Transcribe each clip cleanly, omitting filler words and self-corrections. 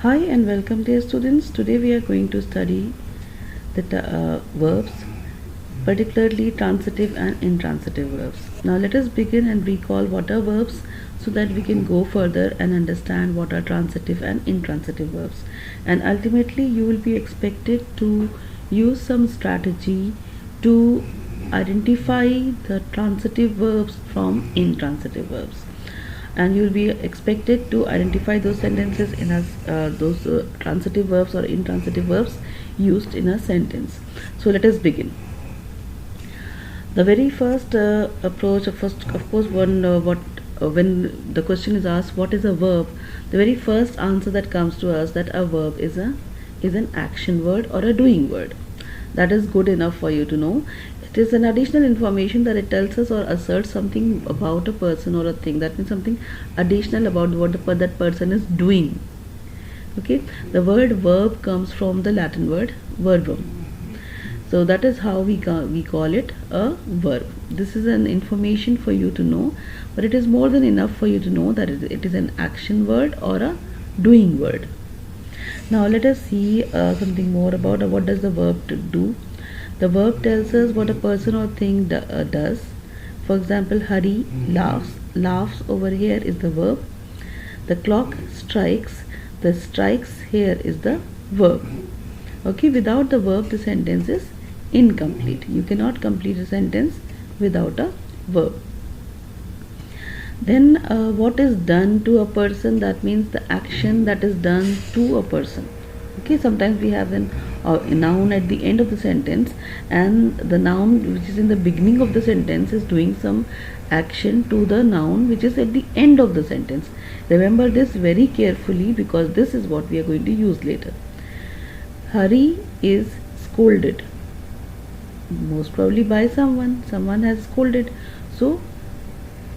Hi and welcome dear students. Today we are going to study the verbs, particularly transitive and intransitive verbs. Now let us begin and recall what are verbs so that we can go further and understand what are transitive and intransitive verbs. And ultimately you will be expected to use some strategy to identify the transitive verbs from intransitive verbs, and you will be expected to identify those sentences in those transitive verbs or intransitive verbs used in a sentence. So let us begin. The very first approach, of course, when the question is asked what is a verb, the very first answer that comes to us that a verb is an action word or a doing word. That is good enough for you to know. It is an additional information that it tells us or asserts something about a person or a thing. That means something additional about what that person is doing. Okay, the word verb comes from the Latin word verbum. So that is how we call it a verb. This is an information for you to know, but it is more than enough for you to know that it is an action word or a doing word. Now let us see something more about what does the verb do. The verb tells us what a person or thing does. For example, hurry, laughs. Laughs over here is the verb. The clock strikes. The strikes here is the verb. Okay, without the verb the sentence is incomplete. You cannot complete a sentence without a verb. Then what is done to a person, that means the action that is done to a person. Okay, sometimes we have a noun at the end of the sentence, and the noun which is in the beginning of the sentence is doing some action to the noun which is at the end of the sentence. Remember this very carefully because this is what we are going to use later. Hurry is scolded, most probably by someone has scolded. So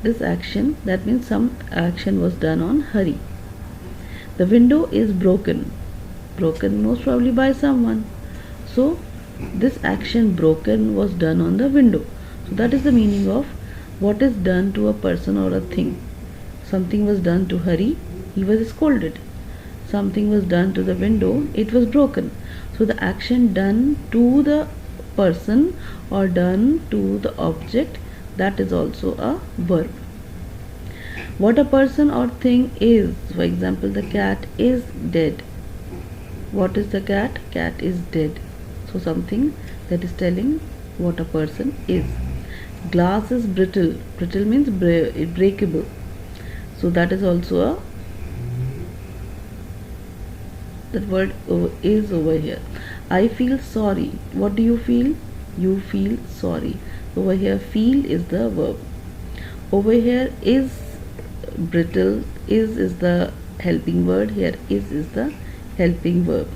this action, that means some action was done on hurry. The window is broken most probably by someone. So this action broken was done on the window. So that is the meaning of what is done to a person or a thing. Something was done to hurry, he was scolded. Something was done to the window, it was broken. So the action done to the person or done to the object, that is also a verb. What a person or thing is, for example, the cat is dead. What is the cat? Cat is dead. So something that is telling what a person is. Glass is brittle. Brittle means breakable. So that is also a, that word is over here. I feel sorry. What do you feel? You feel sorry. Over here feel is the verb. Over here is brittle, is the helping word. Here is the helping verb.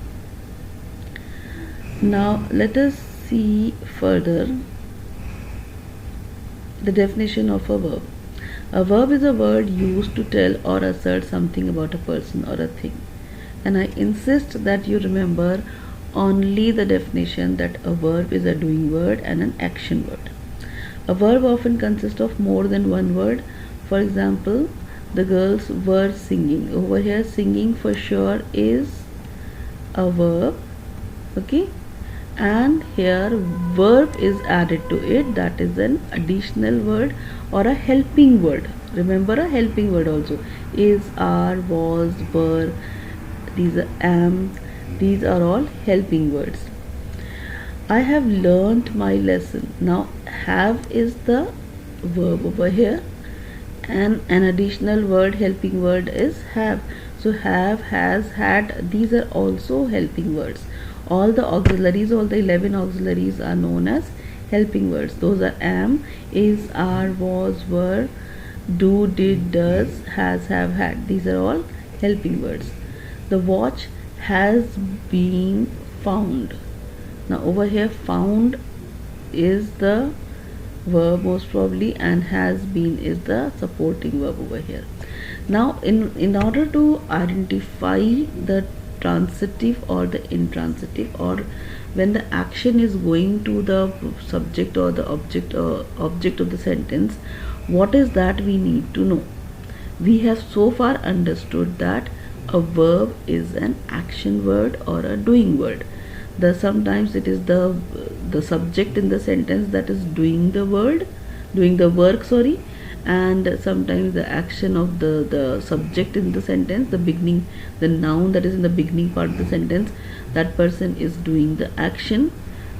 Now let us see further the definition of a verb. A verb is a word used to tell or assert something about a person or a thing. And I insist that you remember only the definition that a verb is a doing word and an action word. A verb often consists of more than one word. For example, the girls were singing. Over here singing for sure is a verb. Okay, and here verb is added to it, that is an additional word or a helping word. Remember, a helping word also is, are, was, were, these are am, these are all helping words. I have learnt my lesson. Now have is the verb over here, and an additional word, helping word is have. So have, has, had, these are also helping words. All the auxiliaries, all the 11 auxiliaries are known as helping words. Those are am, is, are, was, were, do, did, does, has, have, had. These are all helping words. The watch has been found. Now over here found is the verb most probably, and has been is the supporting verb over here. Now in order to identify the transitive or the intransitive, or when the action is going to the subject or the object of the sentence, what is that we need to know? We have so far understood that a verb is an action word or a doing word. Sometimes it is the subject in the sentence that is doing the word, doing the work, sorry, and sometimes the action of the subject in the sentence, the beginning, the noun that is in the beginning part of the sentence, that person is doing the action.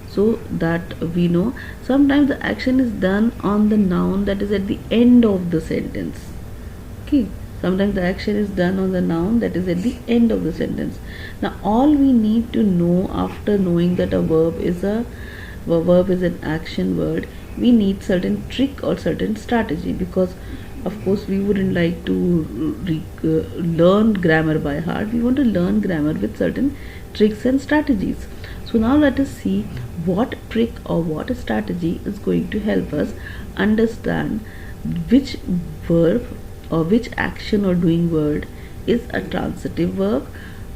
So that we know sometimes the action is done on the noun that is at the end of the sentence. Okay, sometimes the action is done on the noun that is at the end of the sentence. Now all we need to know after knowing that a verb is an action word, we need certain trick or certain strategy, because of course we wouldn't like to learn grammar by heart. We want to learn grammar with certain tricks and strategies. So now let us see what trick or what strategy is going to help us understand which verb or which action or doing word is a transitive verb,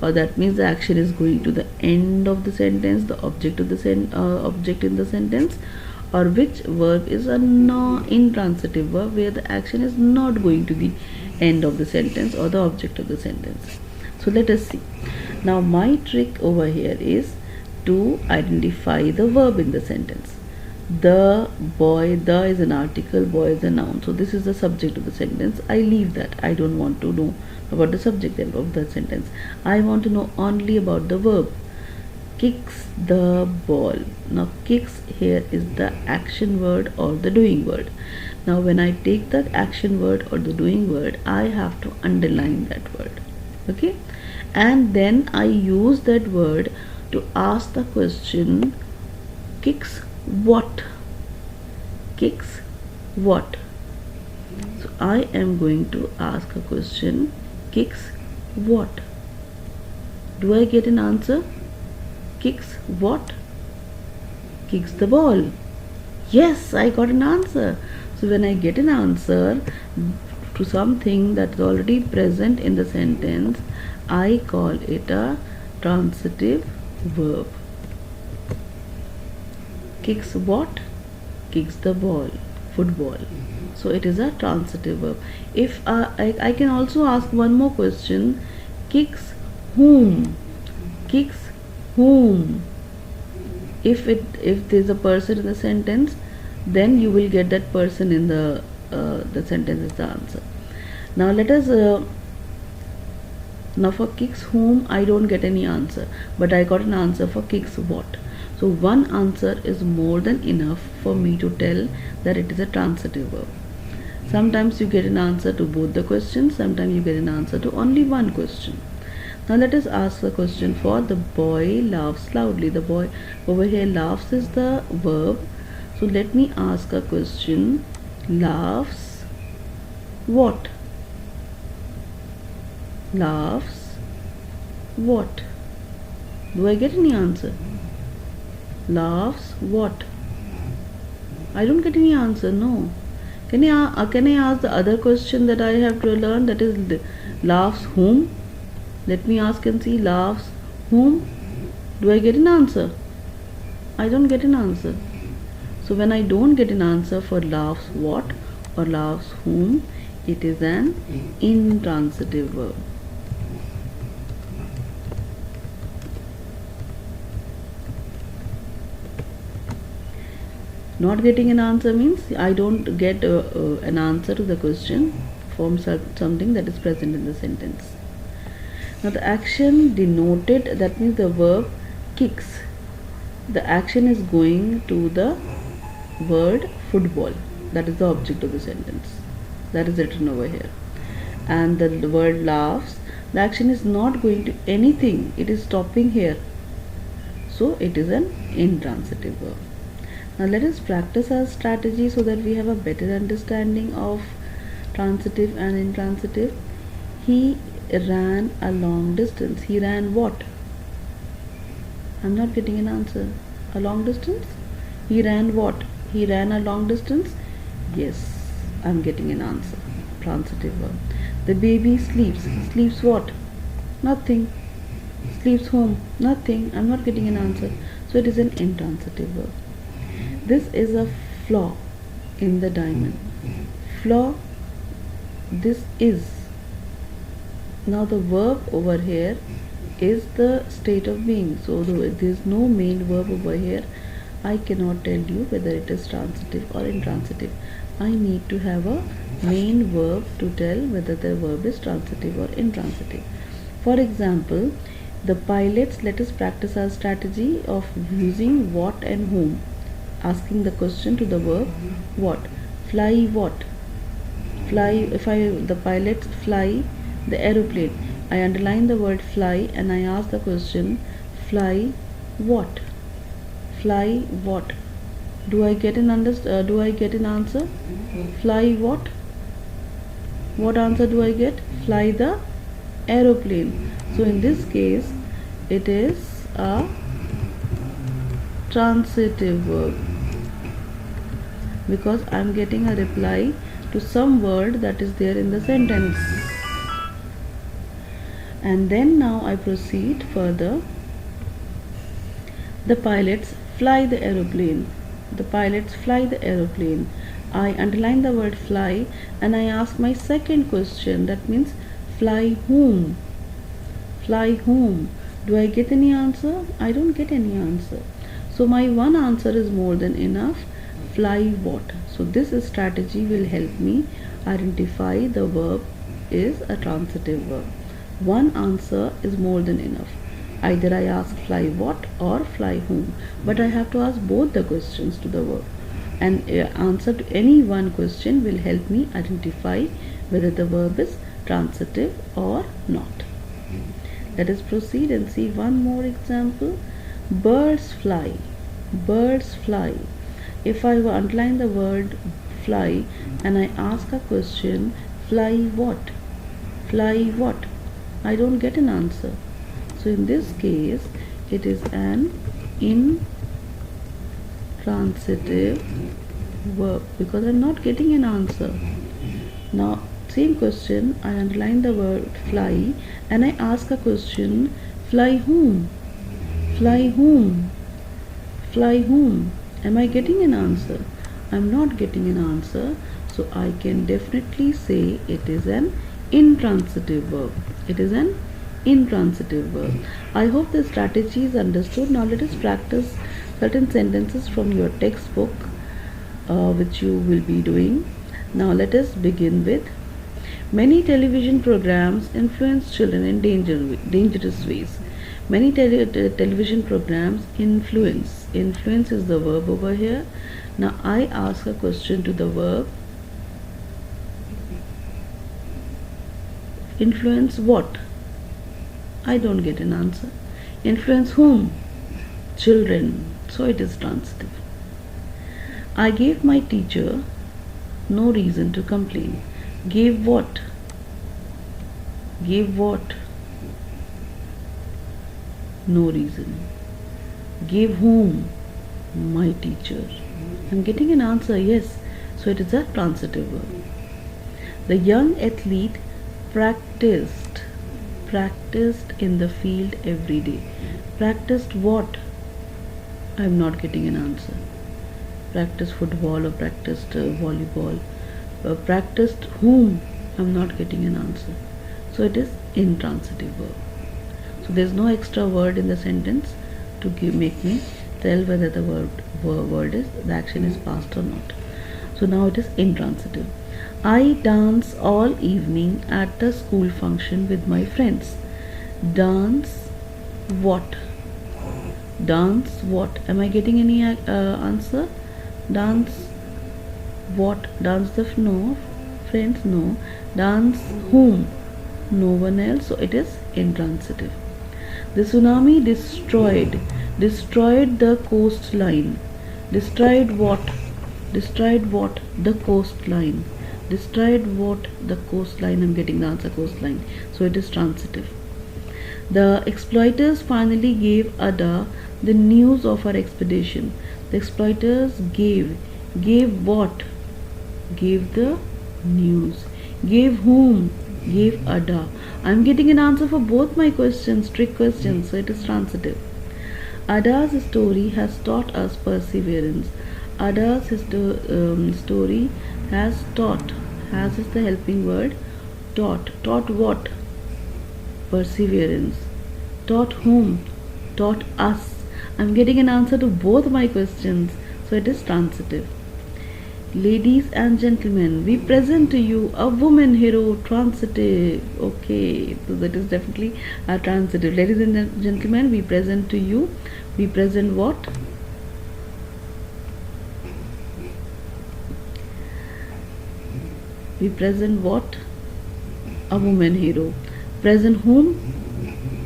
or that means the action is going to the end of the sentence, the object of the object in the sentence, or which verb is a intransitive verb where the action is not going to the end of the sentence or the object of the sentence. So let us see. Now my trick over here is to identify the verb in the sentence. The boy, the is an article, boy is a noun. So this is the subject of the sentence. I leave that. I don't want to know about the subject of the sentence. I want to know only about the verb. Kicks the ball. Now kicks here is the action word or the doing word. Now when I take the action word or the doing word, I have to underline that word. Okay? And then I use that word to ask the question, kicks what? Kicks what? So I am going to ask a question, kicks what? Do I get an answer? Kicks what? Kicks the ball. Yes, I got an answer. So when I get an answer to something that is already present in the sentence, I call it a transitive verb. Kicks what? Kicks the ball, football. So it is a transitive verb. If I can also ask one more question, kicks whom? Kicks whom? If there's a person in the sentence, then you will get that person in the sentence is the answer. Now let us now for kicks whom I don't get any answer, but I got an answer for kicks what. So one answer is more than enough for me to tell that it is a transitive verb. Sometimes you get an answer to both the questions, sometimes you get an answer to only one question. Now let us ask the question for the boy laughs loudly. The boy over here, laughs is the verb. So let me ask a question, laughs what? Laughs what? Do I get any answer? Laughs what? I don't get any answer, no. Can I ask the other question that I have to learn, that is laughs whom? Let me ask and see, laughs whom? Do I get an answer? I don't get an answer. So when I don't get an answer for laughs what or laughs whom, it is an intransitive verb. Not getting an answer means I don't get an answer to the question from something that is present in the sentence. Now the action denoted, that means the verb kicks. The action is going to the word football. That is the object of the sentence. That is written over here. And the word laughs, the action is not going to anything. It is stopping here. So it is an intransitive verb. Now let us practice our strategy so that we have a better understanding of transitive and intransitive. He ran a long distance. He ran what? I'm not getting an answer. A long distance? He ran what? He ran a long distance? Yes, I'm getting an answer. Transitive verb. The baby sleeps. Sleeps what? Nothing. Sleeps whom? Nothing. I'm not getting an answer. So it is an intransitive verb. This is a flaw in the diamond. Flaw, this is. Now the verb over here is the state of being. So there is no main verb over here. I cannot tell you whether it is transitive or intransitive. I need to have a main verb to tell whether the verb is transitive or intransitive. For example, the pilots let us practice our strategy of using what and whom. Asking the question to the verb what. Fly what? Fly, the pilots fly the aeroplane. I underline the word fly and I ask the question fly what? Fly what? Do I get an answer? Fly what? What answer do I get? Fly the aeroplane. So in this case it is a transitive verb because I am getting a reply to some word that is there in the sentence. And then now I proceed further. The pilots fly the aeroplane. The pilots fly the aeroplane. I underline the word fly and I ask my second question, that means fly whom? Fly whom? Do I get any answer? I don't get any answer. So my one answer is more than enough. Fly what? So this strategy will help me identify the verb is a transitive verb. One answer is more than enough. Either I ask fly what or fly whom, but I have to ask both the questions to the verb, and answer to any one question will help me identify whether the verb is transitive or not. Let us proceed and see one more example. Birds fly. Birds fly. If I underline the word fly and I ask a question, fly what? Fly what? I don't get an answer. So in this case, it is an intransitive verb because I'm not getting an answer. Now, same question, I underline the word fly and I ask a question, fly whom? Fly whom? Fly whom? Am I getting an answer? I'm not getting an answer, so I can definitely say it is an intransitive verb. It is an intransitive verb. I hope the strategy is understood. Now let us practice certain sentences from your textbook, which you will be doing. Now let us begin with: many television programs influence children in dangerous ways. Many television programs influence. Influence is the verb over here. Now I ask a question to the verb. Influence what? I don't get an answer. Influence whom? Children. So it is transitive. I gave my teacher no reason to complain. Gave what? Gave what? No reason. Gave whom? My teacher. I'm getting an answer, yes. So it is a transitive verb. The young athlete practiced in the field every day. Practiced what? I'm not getting an answer. Practiced football or practiced volleyball. Practiced whom? I'm not getting an answer. So it is intransitive verb. So there's no extra word in the sentence to make me tell whether the the action is past or not. So now it is intransitive. I dance all evening at the school function with my friends. Dance what? Dance what? Am I getting any answer? Dance what? Dance the no friends? No. Dance whom? No one else. So it is intransitive. The tsunami destroyed the coastline. Destroyed what? Destroyed what? The coastline. Destroyed what? The coastline. I'm getting the answer, coastline. So it is transitive. The exploiters finally gave Ada the news of our expedition. The exploiters gave what? Gave the news. Gave whom? Gave Ada. I'm getting an answer for both my questions, trick questions, so it is transitive. Ada's story has taught us perseverance. Ada's story has taught. Has is the helping word. Taught. Taught what? perseverance. Taught whom? Taught us. I'm getting an answer to both my questions, so it is transitive. Ladies and gentlemen, we present to you a woman hero, transitive. Okay, so that is definitely a transitive. Ladies and gentlemen, we present to you. We present what? We present what? A woman hero. Present whom?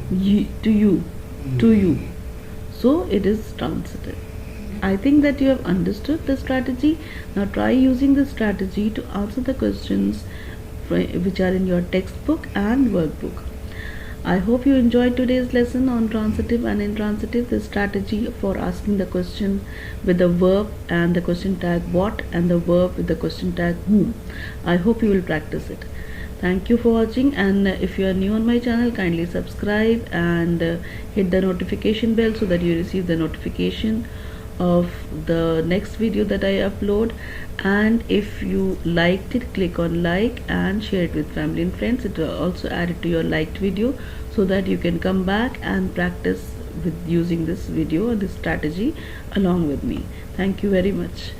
To you. To you. So it is transitive. I think that you have understood the strategy. Now try using the strategy to answer the questions which are in your textbook and workbook. I hope you enjoyed today's lesson on transitive and intransitive, the strategy for asking the question with the verb and the question tag what and the verb with the question tag whom. I hope you will practice it. Thank you for watching, and if you are new on my channel, kindly subscribe and hit the notification bell so that you receive the notification of the next video that I upload. And if you liked it, click on like and share it with family and friends. It will also add it to your liked video so that you can come back and practice with using this video or this strategy along with me. Thank you very much.